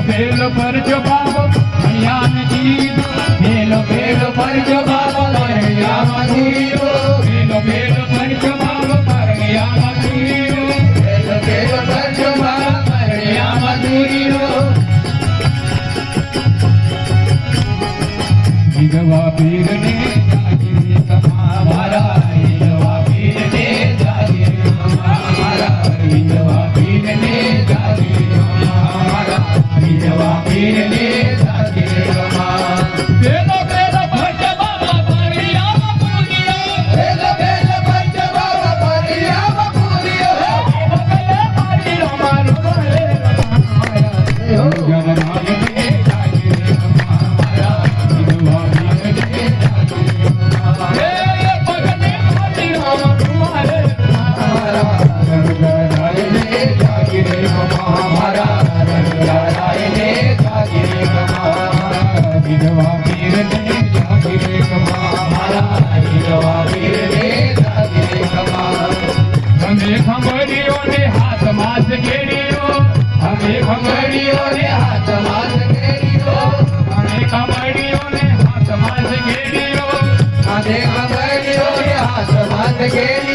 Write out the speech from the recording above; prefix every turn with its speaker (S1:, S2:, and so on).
S1: बेलो पर जो बाबा मैया जी बेलो पर जो बाबा मैया जी बेलो पर जो बाबा मैया जी बेलो पर जो बाबा मैया जी विधवा पीर ने जागी हमारा विधवा पीर ने जागी हमारा विधवा पीर ने जागी हमारा विधवा पीर ने जागी हमारा बेलो भज बाबा परिया पूरियो बेलो भज बाबा परिया पूरियो बेलो परियो मारो रे जननाय ने जागी हमारा विधवा पीर ने जागी हमारा हे भगने परियो तुम्हारे हमारा जननाय ने जागी हमारा जननाय ने जागी हमारा विधवा पीर ने जागी हमारा विधवा पीर ने जागी हमारा हमें खंगड़ियों ने हाथ मास घेरियो हमें खंगड़ियों ने हाथ मास घेरियो हमें खंगड़ियों ने हाथ मास घेरियो हमें खंगड़ियों ने हाथ मास घेरियो